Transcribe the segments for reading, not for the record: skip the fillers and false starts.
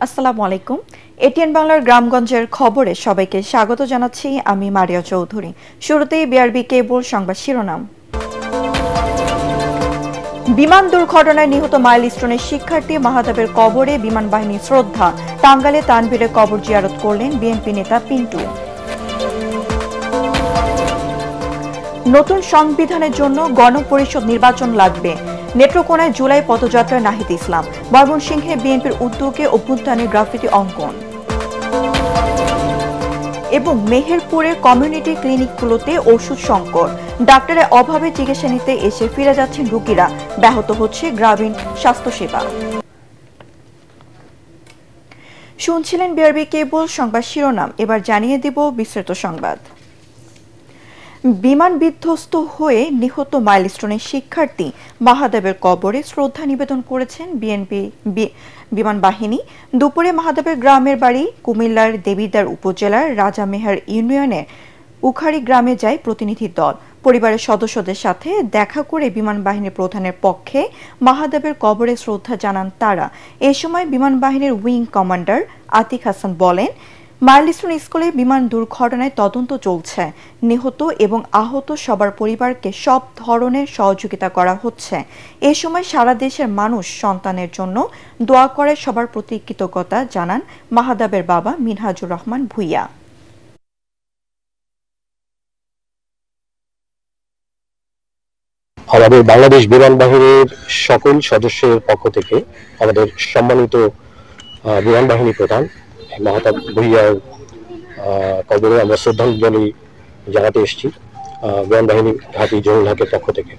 আসসালামু আলাইকুম। এটিএন বাংলার গ্রামগঞ্জের খবরে সবাইকে স্বাগত জানাচ্ছি আমি মারিয়া চৌধুরী। শুরুতেই বিআরবি কেবল সংবাদ শিরোনাম। বিমান দুর্ঘটনায় নিহত মাইলস্টোনের শিক্ষার্থী মাহতাবের কবরে বিমান বাহিনী শ্রদ্ধা। টাঙ্গাইলে তানভীরের কবর জিয়ারত করলেন বিএনপি নেতা পিন্টু। নতুন সংবিধানের জন্য গণপরিষদ নির্বাচন লাগবে। নেত্রকোনায় জুলাই পদযাত্রা নাহিদ ইসলাম। ময়মনসিংহে বিএনপির উদ্যোগে অভ্যুত্থানের গ্রাফিতি অঙ্কন। এবং মেহেরপুরের কমিউনিটি ক্লিনিকগুলোতে ওষুধ সংকট। ডাক্তারের অভাবে চিকিৎসা নিতে এসে ফিরে যাচ্ছেন রোগীরা। ব্যাহত হচ্ছে গ্রামীণ স্বাস্থ্যসেবা। শুনছিলেন বিআরবি কেবল সংবাদ শিরোনাম। এবার জানিয়ে দিব বিস্তারিত সংবাদ। বিমান বিধ্বস্ত হয়ে নিহত মাইলস্টোনের শিক্ষার্থী মাহতাবের কবরে শ্রদ্ধা নিবেদন করেছেন বিএনপি বিমান বাহিনী। দুপুরে মাহতাবের গ্রামের বাড়ি কুমিল্লার দেবিদ্বার উপজেলার রাজামেহার ইউনিয়নের উখারি গ্রামে যায় প্রতিনিধি দল। পরিবারের সদস্যদের সাথে দেখা করে বিমান বাহিনীর প্রধানের পক্ষে মাহতাবের কবরে শ্রদ্ধা জানান তারা। এ সময় বিমান বাহিনীর উইং কমান্ডার আতিক হাসান বলেন, মাইলস্টোন স্কুলে বিমান দুর্ঘটনায় তদন্ত চলছে। নিহত এবং আহত সবার পরিবারকে সব ধরনের সহযোগিতা করা হচ্ছে। এ সময় সারা দেশের মানুষ সন্তানের জন্য দোয়া করে সবার প্রতি কৃতজ্ঞতা জানান মাহতাবের বাবা মিনহাজুর রহমান ভূঁইয়া। আমাদের বাংলাদেশ বিমান বাহিনীর সকল সদস্যের পক্ষ থেকে আমাদের সম্মানিত বিমান বাহিনী প্রধান মাহতাব ভূঁইয়ার কবরে আমরা শ্রদ্ধাঞ্জলি জানাতে এসেছি বিমান বাহিনী ঘাঁটি জহুরুল হকের পক্ষ থেকে।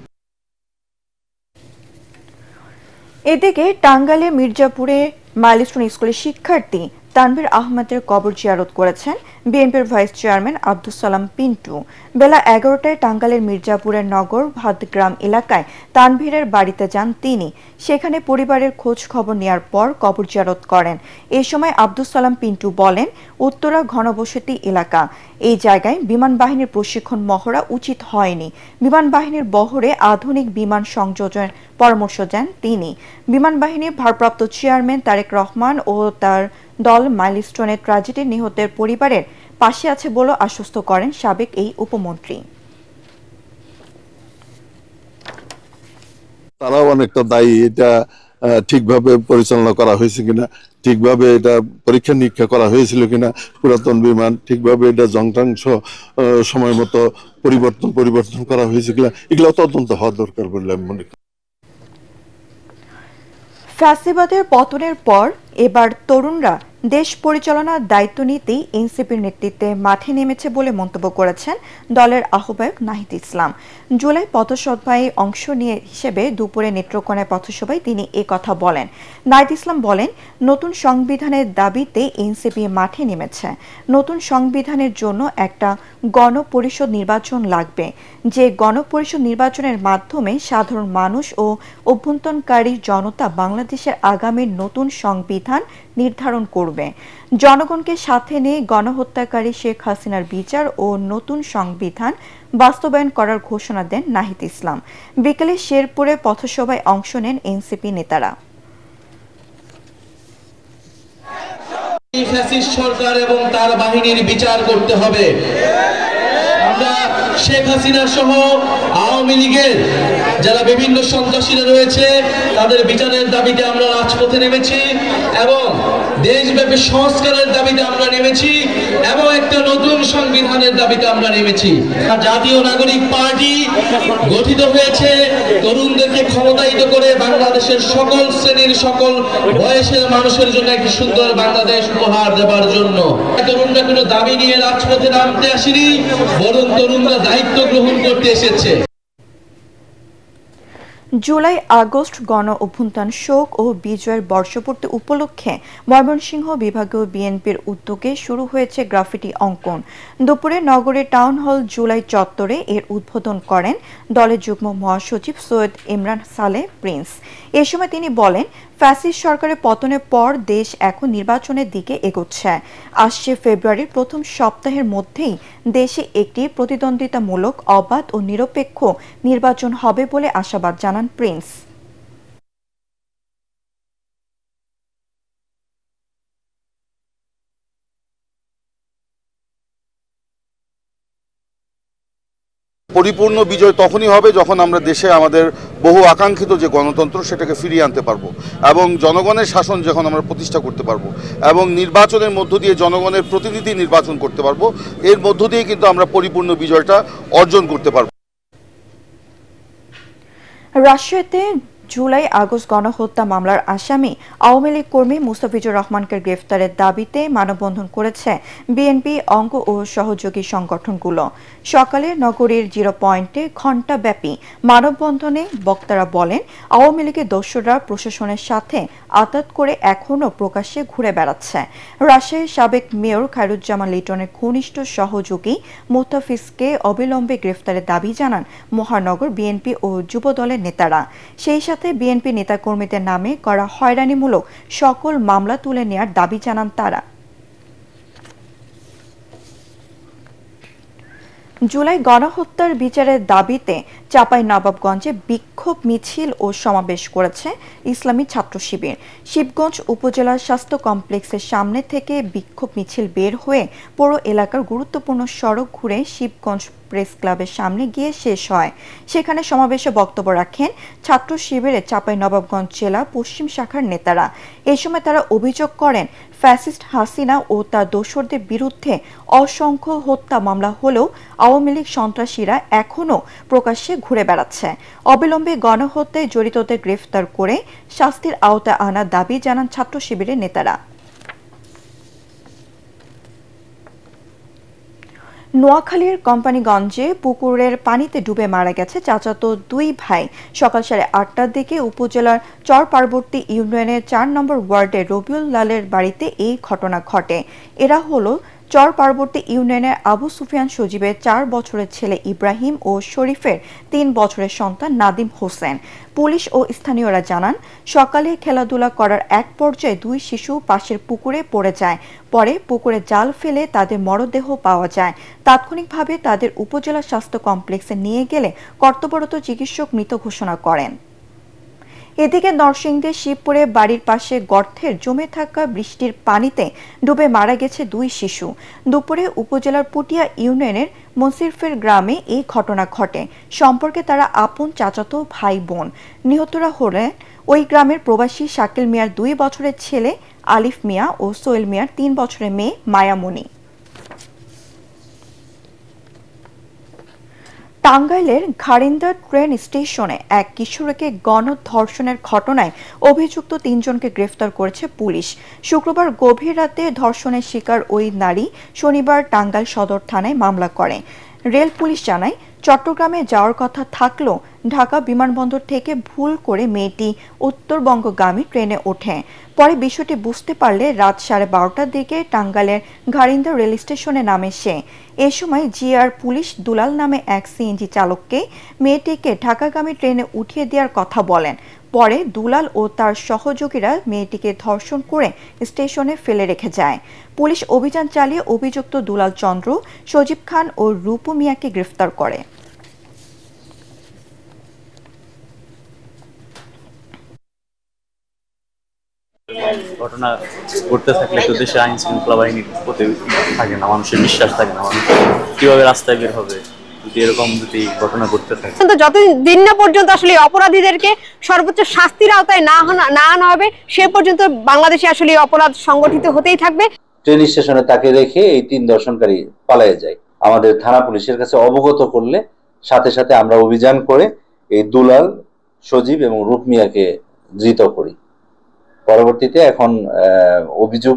এদিকে টাঙ্গাইলে মির্জাপুরে মাইলস্টোন স্কুলের শিক্ষার্থী তানভীর আহমেদের কবর জিয়ারত করেছেন বিএনপির ভাইস চেয়ারম্যান আব্দুস সালাম পিন্টু। বেলা 11টায় টাঙ্গাইলের মির্জাপুরের নগর ভাতগ্রাম এলাকায় তানভীরের বাড়িতে যান তিনি। সেখানে পরিবারের খোঁজ খবর নেওয়ার পর কবর জিয়ারত করেন। এ সময় আব্দুস সালাম পিন্টু বলেন, উত্তরা ঘনবসতি এলাকা, এই জায়গায় বিমান বাহিনীর প্রশিক্ষণ মহড়া উচিত হয়নি। বিমান বাহিনীর বহরে আধুনিক বিমান সংযোজনের পরামর্শ দেন তিনি। বিমান বাহিনীর ভারপ্রাপ্ত চেয়ারম্যান তারেক রহমান ও তার দল মাইলস্টোনের ট্র্যাজেডি নিহতের পরিবারের পাশে আছে বলে আশ্বস্ত করেন সাবেক এই উপমন্ত্রী। তারাও অনেকটা দায়ী, এটা ঠিকভাবে পরিচালনা করা হয়েছে কিনা, ঠিকভাবে এটা পরীক্ষা নিরীক্ষা করা হয়েছিল কিনা, পুরাতন বিমান ঠিকভাবে এটা যন্ত্রাংশ সময় মতো পরিবর্তন করা হয়েছে কিনা, এগুলো তদন্ত হওয়া দরকার বলে আমি মনে করি। ফ্যাসিবাদের পতনের পর এবার তরুণরা দেশ পরিচালনার দায়িত্ব নিতেই এনসিপির নেতৃত্বে মাঠে নেমেছে বলে মন্তব্য করেছেন দলের আহ্বায়ক নাহিদ ইসলাম। জুলাই পথসভায় অংশ নিয়ে হিসেবে দুপুরে নেত্রকোনায় পথসভায় তিনি কথা বলেন। নাহিদ ইসলাম বলেন, নতুন সংবিধানের দাবিতে এনসিপি মাঠে নেমেছে। নতুন সংবিধানের জন্য একটা গণপরিষদ নির্বাচন লাগবে, যে গণপরিষদ নির্বাচনের মাধ্যমে সাধারণ মানুষ ও অভ্যন্তরকারী জনতা বাংলাদেশের আগামীর নতুন সংবিধান নির্ধারণ করবে। জনগণকে সাথে নিয়ে গণহত্যাকারী শেখ হাসিনার বিচার ও নতুন সংবিধান বাস্তবায়ন করার ঘোষণা দেন নাহিদ ইসলাম। বিকেলে শেরপুরে পথসভায় অংশ নেন এনসিপি নেতারা। সরকার এবং তার বাহিনীর বিচার করতে হবে। আমরা শেখ হাসিনা সহ আওয়ামী লীগের যারা বিভিন্ন সন্ত্রাসীরা রয়েছে তাদের বিচারের দাবিতে আমরা রাজপথে নেমেছি এবং দেশব্যাপী সংস্কারের দাবিতে আমরা নেমেছি এবং একটা নতুন সংবিধানের দাবিতে আমরা নেমেছি। জাতীয় নাগরিক পার্টি গঠিত হয়েছে তরুণদেরকে ক্ষমতায়িত করে বাংলাদেশের সকল শ্রেণীর সকল বয়সের মানুষের জন্য একটি সুন্দর বাংলাদেশ উপহার দেবার জন্য। তরুণরা কোনো দাবি নিয়ে রাজপথে নামতে আসেনি, বরং তরুণরা দায়িত্ব গ্রহণ করতে এসেছে। জুলাই আগস্ট গণ অভ্যুত্থান শোক ও বিজয়ের বর্ষপূর্তি উপলক্ষে ময়মনসিংহ বিভাগীয় বিএনপির উদ্যোগে শুরু হয়েছে গ্রাফিটি অঙ্কন। দুপুরে নগরের টাউন হল জুলাই চত্বরে এর উদ্বোধন করেন দলের যুগ্ম মহাসচিব সৈয়দ ইমরান সালেহ প্রিন্স। এ সময় তিনি বলেন, ফ্যাসিস্ট সরকারের পতনের পর দেশ এখন নির্বাচনের দিকে এগোচ্ছে। আসছে ফেব্রুয়ারির প্রথম সপ্তাহের মধ্যেই দেশে একটি প্রতিদ্বন্দ্বিতামূলক, অবাধ ও নিরপেক্ষ নির্বাচন হবে বলে আশাবাদ জানান প্রিন্স। পরিপূর্ণ বিজয় তখনই হবে যখন আমরা দেশে আমাদের বহু আকাঙ্ক্ষিত যে গণতন্ত্র সেটাকে ফিরিয়ে আনতে পারবো এবং জনগণের শাসন যখন আমরা প্রতিষ্ঠা করতে পারবো এবং নির্বাচনের মধ্য দিয়ে জনগণের প্রতিনিধি নির্বাচন করতে পারবো, এর মধ্য দিয়ে কিন্তু আমরা পরিপূর্ণ বিজয়টা অর্জন করতে পারবো। রাশিয়াতে জুলাই আগস্ট গণহত্যা মামলার আসামি আওয়ামী লীগ কর্মী মুস্তাফিজুর রহমানকে গ্রেফতারের দাবিতে মানববন্ধন করেছে বিএনপি অঙ্গ ও সহযোগী সংগঠনগুলো। সকালে নগরীর 0 পয়েন্টে ঘণ্টাব্যাপী মানববন্ধনে বক্তারা বলেন, আওয়ামী লীগের দোসররা প্রশাসনের সাথে আঁতাত করে এখনও প্রকাশ্যে ঘুরে বেড়াচ্ছে। রাজশাহীর সাবেক মেয়র খায়রুজ্জামান লিটনের ঘনিষ্ঠ সহযোগী মুস্তাফিজকে অবিলম্বে গ্রেফতারের দাবি জানান মহানগর বিএনপি ও যুবদলের নেতারা। সেই সাথে বিএনপি নেতাকর্মীদের নামে করা হয়রানিমূলক সকল মামলা তুলে নেওয়ার দাবি জানান তারা। জুলাই গণহত্যার বিচারের দাবিতে চাঁপাইনবাবগঞ্জে বিক্ষোভ মিছিল ও সমাবেশ করেছে ইসলামী ছাত্র শিবির। শিবগঞ্জ উপজেলার স্বাস্থ্য কমপ্লেক্সের সামনে থেকে বিক্ষোভ মিছিল বের হয়ে পৌর এলাকার গুরুত্বপূর্ণ সড়ক ঘুরে শিবগঞ্জ প্রেস ক্লাবের সামনে গিয়ে শেষ হয়। সেখানে সমাবেশে বক্তব্য রাখেন ছাত্র শিবিরের চাঁপাইনবাবগঞ্জ জেলা পশ্চিম শাখার নেতারা। এই সময় তারা অভিযোগ করেন, ফ্যাসিস্ট হাসিনা ও তার দোসরদের বিরুদ্ধে অসংখ্য হত্যা মামলা হলেও আওয়ামী লীগ সন্ত্রাসীরা এখনও প্রকাশ্যে ঘুরে বেড়াচ্ছে। অবিলম্বে গণহত্যায় জড়িতদের গ্রেফতার করে শাস্তির আওতায় আনার দাবি জানান ছাত্র শিবিরের নেতারা। নোয়াখালীর কোম্পানিগঞ্জে পুকুরের পানিতে ডুবে মারা গেছে চাচাতো 2 ভাই। সকাল 8:30টার দিকে উপজেলার চরপার্বতী ইউনিয়নের 4 নম্বর ওয়ার্ডের রবিউল লালের বাড়িতে এই ঘটনা ঘটে। এরা হলো চরপার্বতী ইউনিয়নের আবু সুফিয়ান সজীবের 4 বছরের ছেলে ইব্রাহিম ও শরীফের 3 বছরের সন্তান নাদিম হোসেন। পুলিশ ও স্থানীয়রা জানান, সকালে খেলাধুলা করার এক পর্যায়ে 2 শিশু পাশের পুকুরে পড়ে যায়। পরে পুকুরে জাল ফেলে তাদের মরদেহ পাওয়া যায়। তাৎক্ষণিকভাবে তাদের উপজেলা স্বাস্থ্য কমপ্লেক্সে নিয়ে গেলে কর্তব্যরত চিকিৎসক মৃত ঘোষণা করেন। এদিকে নরসিংদীর শিবপুরে বাড়ির পাশে গর্তের জমে থাকা বৃষ্টির পানিতে ডুবে মারা গেছে 2 শিশু। দুপুরে উপজেলার পুটিয়া ইউনিয়নের মনসিরফের গ্রামে এই ঘটনা ঘটে। সম্পর্কে তারা আপন চাচাতো ভাই বোন। নিহতরা হলেন ওই গ্রামের প্রবাসী শাকিল মিয়ার 2 বছরের ছেলে আলিফ মিয়া ও সোহেল মিয়ার 3 বছরের মেয়ে মায়ামণি। টাঙ্গাইলের ঘারিন্দা ট্রেন স্টেশনে এক কিশোরীকে গণধর্ষণের ঘটনায় অভিযুক্ত 3 জনকে গ্রেফতার করেছে পুলিশ। শুক্রবার গভীর রাতে ধর্ষণের শিকার ওই নারী শনিবার টাঙ্গাইল সদর থানায় মামলা করে। রেল পুলিশ জানায়, চট্টগ্রামে যাওয়ার কথা থাকলেও ঢাকা বিমানবন্দর থেকে ভুল করে মেয়েটি উত্তরবঙ্গগামী ট্রেনে ওঠে। পরে বিষয়টি বুঝতে পারলে রাত 12:30টার দিকে টাঙ্গাইলের ঘারিন্দা রেল স্টেশনে নামে সে। এ সময় জিআর পুলিশ দুলাল নামে এক সিএনজি চালককে মেয়েটিকে ঢাকাগামী ট্রেনে উঠিয়ে দেওয়ার কথা বলেন। পরে দুলাল ও তার সহযোগীরা মেয়েটিকে ধর্ষণ করে স্টেশনে ফেলে রেখে যায়। পুলিশ অভিযান চালিয়ে অভিযুক্ত দুলাল চন্দ্র, সজীব খান ও রূপু মিয়াকে গ্রেফতার করে। ঘটনা ঘটতে থাকলে তো দেশে আইন শৃঙ্খলা বাহিনীর প্রতি থাকে না, মানুষের বিশ্বাস থাকে না, মানুষ কিভাবে রাস্তায় বের হবে যদি এরকম ঘটনা ঘটতে থাকে। কিন্তু যতদিন না পর্যন্ত আসলে অপরাধীদেরকে সর্বোচ্চ শাস্তির আওতায় না আনা হবে সে পর্যন্ত বাংলাদেশে আসলে অপরাধ সংগঠিত হতেই থাকবে। ট্রেন স্টেশনে তাকে রেখে এই 3 দর্শনকারী পালিয়ে যায়। আমাদের থানা পুলিশের কাছে অবগত করলে সাথে সাথে আমরা অভিযান করে এই দুলাল, সজীব এবং রূপ মিয়াকে ধৃত করি। পরবর্তীতে এখন অভিযোগ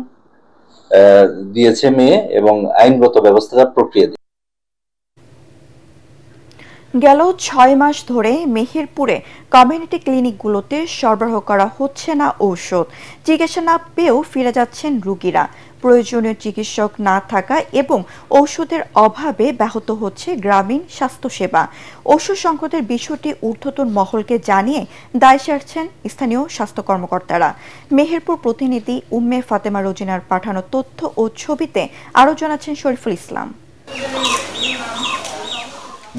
দিয়েছে মেয়ে এবং আইনগত ব্যবস্থা প্রক্রিয়া। গেল 6 মাস ধরে মেহেরপুরে কমিউনিটি ক্লিনিকগুলোতে সরবরাহ করা হচ্ছে না ঔষধ। চিকিৎসা না পেয়েও ফিরে যাচ্ছেন রোগীরা। প্রয়োজনীয় চিকিৎসক না থাকা এবং ঔষধের অভাবে ব্যাহত হচ্ছে গ্রামীণ স্বাস্থ্যসেবা। ওষুধ সংকটের বিষয়টি ঊর্ধ্বতন মহলকে জানিয়ে দায় সারছেন স্থানীয় স্বাস্থ্য কর্মকর্তারা। মেহেরপুর প্রতিনিধি উম্মে ফাতেমা রোজিনার পাঠানো তথ্য ও ছবিতে আরও জানাচ্ছেন শরীফুল ইসলাম।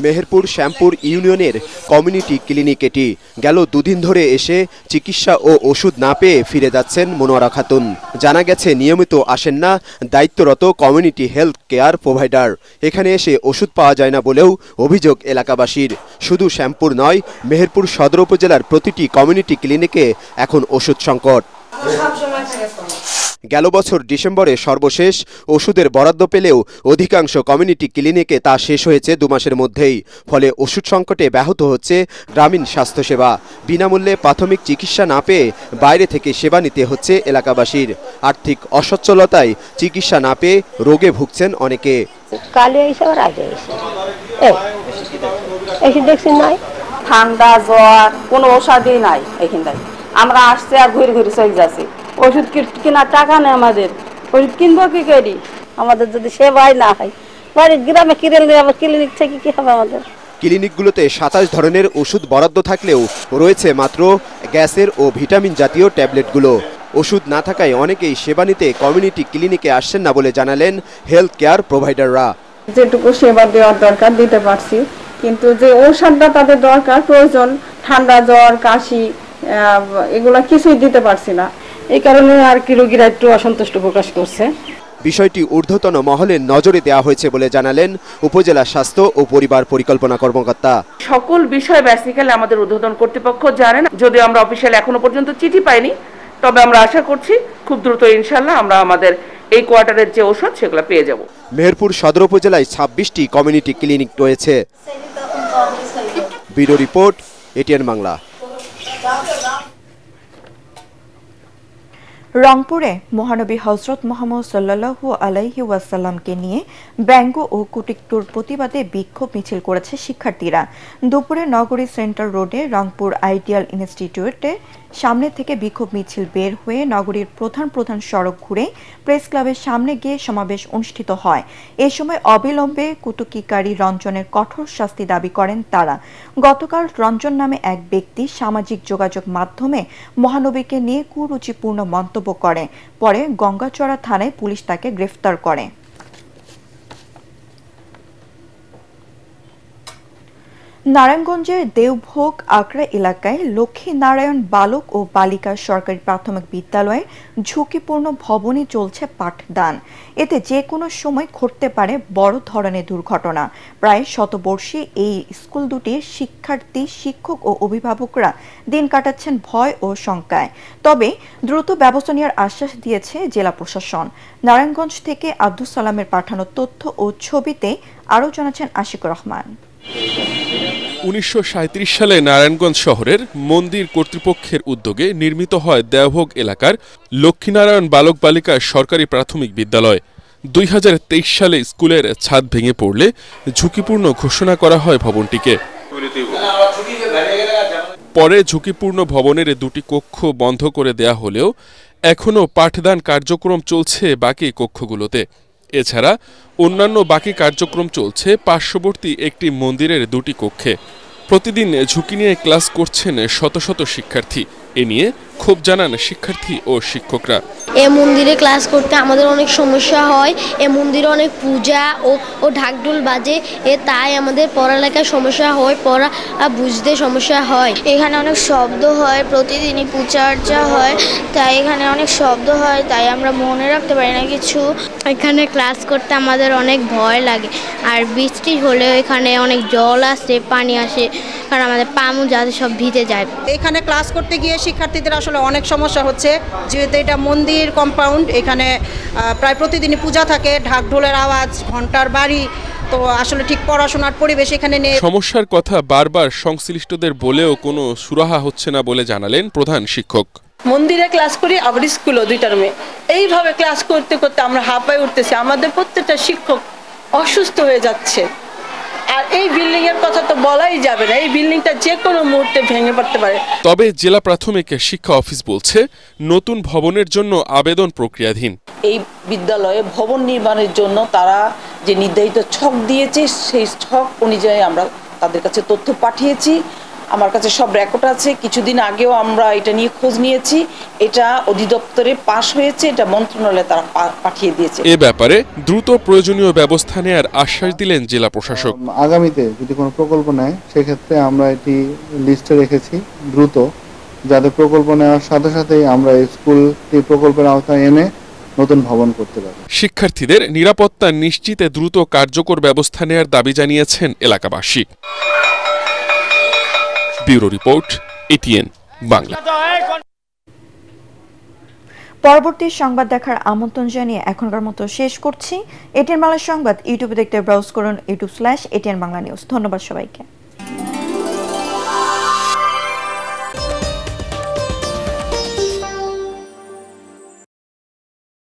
মেহেরপুর শ্যামপুর ইউনিয়নের কমিউনিটি ক্লিনিক এটি। গেল দুদিন ধরে এসে চিকিৎসা ও ওষুধ না পেয়ে ফিরে যাচ্ছেন মনোয়ারা খাতুন। জানা গেছে নিয়মিত আসেন না দায়িত্বরত কমিউনিটি হেলথ কেয়ার প্রোভাইডার। এখানে এসে ওষুধ পাওয়া যায় না বলেও অভিযোগ এলাকাবাসীর। শুধু শ্যামপুর নয়, মেহেরপুর সদর উপজেলার প্রতিটি কমিউনিটি ক্লিনিকে এখন ওষুধ সংকট। গেল বছর ডিসেম্বরে সর্বশেষ ওষুধের বরাদ্দ পেলেও অধিকাংশ কমিউনিটি ক্লিনিকে তা শেষ হয়েছে 2 মাসের মধ্যেই। ফলে ওষুধ সংকটে ব্যাহত হচ্ছে গ্রামীণ স্বাস্থ্যসেবা। বিনামূল্যে প্রাথমিক চিকিৎসা না পেয়ে বাইরে থেকে সেবা নিতে হচ্ছে এলাকাবাসীর। আর্থিক অসচ্ছলতায় চিকিৎসা না পেয়ে রোগে ভুগছেন অনেকে। ঠান্ডা জ্বর কোনো ওষুধই নাই এখানটায়। আমরা আসছি আর ঘুরে ঘুরে চলে যাচ্ছি। ওষুধ কেনার টাকা নেই আমাদের, ওষুধ কিনবো কি করি? আমাদের যদি সেবাই না হয়, বাড়ির গ্রামে ক্লিনিক থেকে কি হবে আমাদের? ক্লিনিকগুলোতে 27 ধরনের ওষুধ বরাদ্দ থাকলেও রয়েছে মাত্র গ্যাসের ও ভিটামিন জাতীয় ট্যাবলেটগুলো। ওষুধ না থাকায় অনেকেই সেবা নিতে কমিউনিটি ক্লিনিকে আসছেন না বলে জানালেন হেলথ কেয়ার প্রোভাইডাররা। যেটুকু সেবা দেওয়ার দরকার দিতে পারছি, কিন্তু যে ঔষধটা তাদের দরকার প্রয়োজন, ঠান্ডা জ্বর কাশি এগুলা কিছুই দিতে পারছি না। এই কারণে আর কি রোগীরা একটু অসন্তুষ্ট প্রকাশ করছে। বিষয়টি ঊর্ধ্বতন মহলের নজরে দেওয়া হয়েছে বলে জানালেন উপজেলা স্বাস্থ্য ও পরিবার পরিকল্পনা কর্মকর্তা। সকল বিষয় বেসিক্যালি আমাদের ঊর্ধ্বতন কর্তৃপক্ষ জানেন। যদিও আমরা অফিসিয়াল এখনো পর্যন্ত চিঠি পাইনি, তবে আমরা আশা করছি খুব দ্রুত ইনশাআল্লাহ আমরা আমাদের এই কোয়ার্টারের যে ওষুধ সেগুলো পেয়ে যাব। মেহেরপুর সদর উপজেলায় 26টি কমিউনিটি ক্লিনিক রয়েছে। Bureau report, ATN Bangla. রংপুরে মহানবী হযরত মুহাম্মদ সাল্লাল্লাহু আলাইহি ওয়াসাল্লামকে নিয়ে ব্যঙ্গ ও কটূক্তির প্রতিবাদে বিক্ষোভ মিছিল করেছে শিক্ষার্থীরা। দুপুরে নগরী সেন্টার রোডে রংপুর আইডিয়াল ইনস্টিটিউটের সামনে থেকে বিক্ষোভ মিছিল বের হয়ে নগরীর প্রধান সড়ক ঘুরে প্রেস ক্লাবের সামনে গিয়ে সমাবেশ অনুষ্ঠিত হয়। এ সময় অবিলম্বে কুটুকিকারী রঞ্জনের কঠোর শাস্তি দাবি করেন তারা। গতকাল রঞ্জন নামে এক ব্যক্তি সামাজিক যোগাযোগ মাধ্যমে মহানবীকে নিয়ে কুরুচিপূর্ণ মন্তব্য করে। পরে গঙ্গাচড়া থানায় পুলিশ তাকে গ্রেফতার করে। নারায়ণগঞ্জের দেওভোগ আগ্রা এলাকায় লক্ষ্মীনারায়ণ বালক ও বালিকা সরকারি প্রাথমিক বিদ্যালয়ে ঝুঁকিপূর্ণ ভবনে চলছে পাঠদান। এতে যে কোনো সময় ঘটতে পারে বড় ধরনের দুর্ঘটনা। প্রায় শতবর্ষী এই স্কুল দুটির শিক্ষার্থী, শিক্ষক ও অভিভাবকরা দিন কাটাচ্ছেন ভয় ও শঙ্কায়। তবে দ্রুত ব্যবস্থা নেওয়ার আশ্বাস দিয়েছে জেলা প্রশাসন। নারায়ণগঞ্জ থেকে আব্দুল সালামের পাঠানো তথ্য ও ছবিতে আরও জানাচ্ছেন আশিকুর রহমান। 1937 সালে নারায়ণগঞ্জ শহরের মন্দির কর্তৃপক্ষের উদ্যোগে নির্মিত হয় দেওভোগ এলাকার লক্ষ্মীনারায়ণ বালক বালিকা সরকারি প্রাথমিক বিদ্যালয়। 2023 সালে স্কুলের ছাদ ভেঙে পড়লে ঝুঁকিপূর্ণ ঘোষণা করা হয় ভবনটিকে। পরে ঝুঁকিপূর্ণ ভবনের 2টি কক্ষ বন্ধ করে দেয়া হলেও এখনও পাঠদান কার্যক্রম চলছে বাকি কক্ষগুলোতে। এছাড়া অন্যান্য বাকি কার্যক্রম চলছে পার্শ্ববর্তী একটি মন্দিরের 2টি কক্ষে। প্রতিদিন ঝুঁকি নিয়ে ক্লাস করছেন শত শত শিক্ষার্থী। এ নিয়ে ক্ষোভ জানান শিক্ষার্থী ও শিক্ষকরা। এ মন্দিরে ক্লাস করতে আমাদের অনেক সমস্যা হয়। এ মন্দিরে অনেক পূজা ও ঢাকঢোল বাজে, তাই আমাদের পড়ালেখায় সমস্যা হয়, পড়া বুঝতে সমস্যা হয়। এখানে অনেক শব্দ হয়, প্রতিদিনই পূজা আর্চা হয়, তাই এখানে অনেক শব্দ হয়, তাই আমরা মনে রাখতে পারি না কিছু। এখানে ক্লাস করতে আমাদের অনেক ভয় লাগে, আর বৃষ্টি হলেও এখানে অনেক জল আসে, পানি আসে, কারণ আমাদের পা যাতে সব ভিজে যায়। এখানে ক্লাস করতে গিয়ে শিক্ষার্থীদের আসলে অনেক সমস্যা হচ্ছে, যেহেতু এটা মন্দির কম্পাউন্ড, এখানে প্রায় প্রতিদিনই পূজা থাকে, ঢাকঢোলের আওয়াজ, ঘন্টার বাড়ি, তো আসলে ঠিক পড়াশোনার পরিবেশ এখানে নেই। সমস্যার কথা বারবার সংশ্লিষ্টদের বলেও কোনো সুরাহা হচ্ছে না বলে জানালেন প্রধান শিক্ষক। মন্দিরে ক্লাস করি, আবার স্কুলও 2টা রুমে, এইভাবে ক্লাস করতে করতে আমরা হাঁপায়ে উঠতেছি। আমাদের প্রত্যেকটা শিক্ষক অসুস্থ হয়ে যাচ্ছে। আর এই বিল্ডিং এর কথা তো বলাই যাবে না, এই বিল্ডিংটা যে কোনো মুহূর্তে ভেঙে পড়তে পারে। তবে জেলা প্রাথমিক শিক্ষা অফিস বলছে নতুন ভবনের জন্য আবেদন প্রক্রিয়াধীন। এই বিদ্যালয়ে ভবন নির্মাণের জন্য তারা যে নির্ধারিত ছক দিয়েছে, সেই ছক অনুযায়ী আমরা তাদের কাছে তথ্য পাঠিয়েছি। আমার কাছে সব রেকর্ড আছে। কিছুদিন আগেও আমরা এটা নিয়ে খোঁজ নিয়েছি, এটা অধিদপ্তরে পাস হয়েছে, এটা মন্ত্রণালয়ে তারা পাঠিয়ে দিয়েছে। এ ব্যাপারে দ্রুত প্রয়োজনীয় ব্যবস্থা নেয়ার আশ্বাস দিলেন জেলা প্রশাসক। আগামীতে যদি কোনো প্রকল্প নেয় সেক্ষেত্রে আমরা এটি লিস্টে রেখেছি দ্রুত, যাতে প্রকল্প নেওয়ার সাথে সাথেই আমরা স্কুলটি প্রকল্পের আওতায় এনে নতুন ভবন করতে পারি। শিক্ষার্থীদের নিরাপত্তা নিশ্চিতে দ্রুত কার্যকর ব্যবস্থা নেয়ার দাবি জানিয়েছেন এলাকাবাসী। Bureau report, ATN Bangla. পরবর্তী সংবাদ দেখার আমন্ত্রণ জানিয়ে এখনকার মতো শেষ করছি। এটিএন বাংলা সংবাদ ইউটিউবে দেখতে ব্রাউজ করুন youtube/ATN বাংলা নিউজ। ধন্যবাদ সবাইকে।